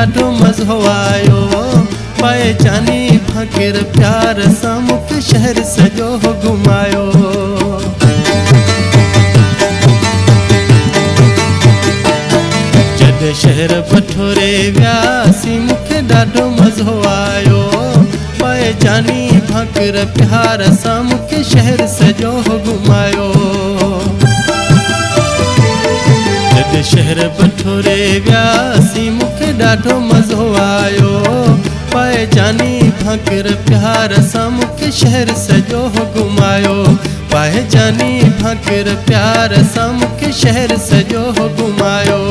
ॾाढो मज़ो आयो। पाए जानी फ़क़ीर प्यार सां मूंखे शहर सॼो घुमायो। जॾहिं शहर बठोरे वियासीं मूंखे ॾाढो मज़ो आयो। पाए जानी फ़क़ीर प्यार सां मूंखे शहर सॼो घुमायो। जॾहिं शहर बठोरे वियासीं मूंखे ॾाढो मज़ो आयो। पाए जानी फ़क़ीर प्यार सां मूंखे शहर सॼो घुमायो। पाए जानी फ़क़ीर प्यार सां मूंखे शहर सॼो घुमायो।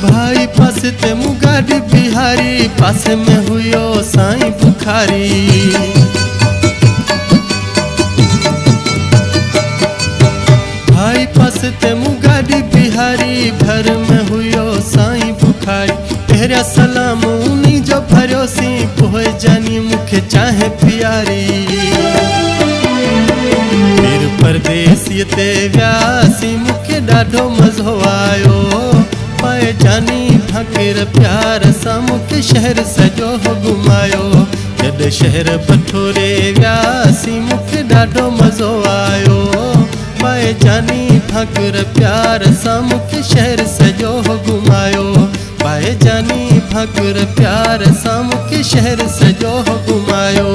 भाई पास ते मूं गाड़ी बिहारी, पासे में हुयो साईं बुखारी। भाई पास ते मूं गाड़ी बिहारी, घर में हुयो साईं बुखारी। पहिरिया सलाम उन्हीं जो भरियोसीं, पोइ जानी मूंखे चाहे प्यारी। वीर परदेसीअ ते वियासीं मूंखे ॾाढो मज़ो आयो। पाए जानी फ़क़ीर प्यार सां मूंखे शहर सॼो घुमायो। जॾहिं शहर बठोरे वियासीं मूंखे ॾाढो मज़ो आयो। पाए जानी फ़क़ीर प्यार सां मूंखे शहर सॼो घुमायो। पाए जानी फ़क़ीर प्यार सां मूंखे शहर सॼो घुमायो।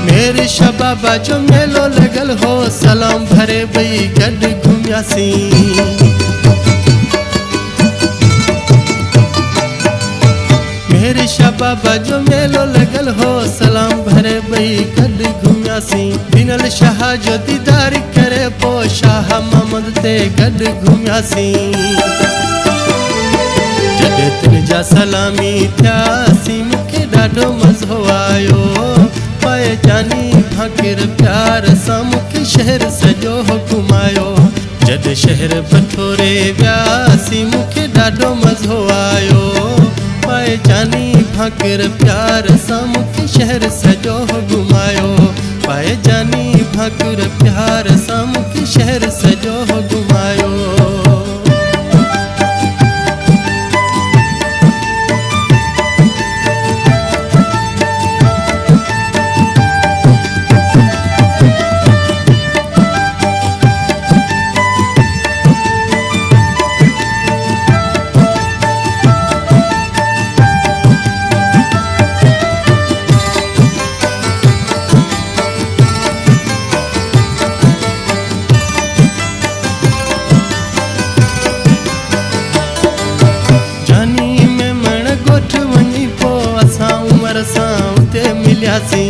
मेरे शबाबा जो मेलो लगल हो, सलाम भरे बई गॾु घुमियासीं। मेरे शबाबा जो मेलो लगल हो, सलाम भरे बई गॾु घुमियासीं। दिनल शाह जो दीदार करे पोइ शाह महमूद ते गॾु घुमियासीं। जॾहिं तिन जा सलामी थियासीं मूंखे ॾाढो मज़ो आयो। पाए जानी फ़क़ीर प्यार सां मूंखे शहर सॼो घुमायो। जॾहिं शहर बठोरे वियासीं मूंखे ॾाढो मज़ो आयो। पाए जानी फ़क़ीर प्यार सां मूंखे शहर सॼो घुमायो। पाए जानी फ़क़ीर प्यार सां मूंखे शहर सॼो घुमायो। जानी में मण गोठ वञी पोइ असां उमर सां उते मिलियासीं।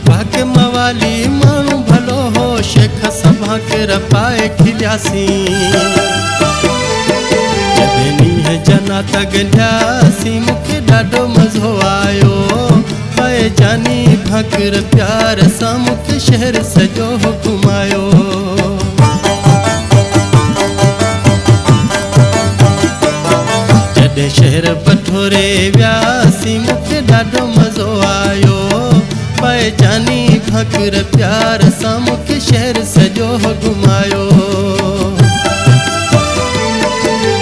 भाग्य मवाली माण्हू भलो हो, शेख सभा के पाए खिलियासीं। जॾहिं नींहं जन्नत गंढियासीं मूंखे ॾाढो मज़ो आयो। पाए जानी फ़क़ीर प्यार सां मूंखे शहर सॼो घुमायो। जॾहिं शहर बठोरे वियासीं मूंखे ॾाढो मज़ो आयो। पाए जानी फ़क़ीर प्यार सां मूंखे शहर सॼो घुमायो।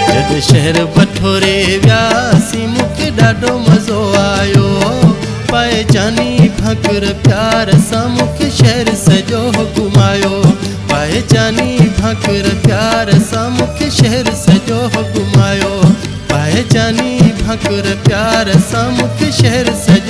जॾहिं शहर बठोरे वियासीं मूंखे ॾाढो मज़ो आयो। पाए जानी भाकुर प्यार सां मूंखे शहर सॼो घुमायो। पाए जानी भाकुर प्यार सां मूंखे शहर सॼो घुमायो। पाए जानी भाकुर प्यार सां मूंखे शहर सॼो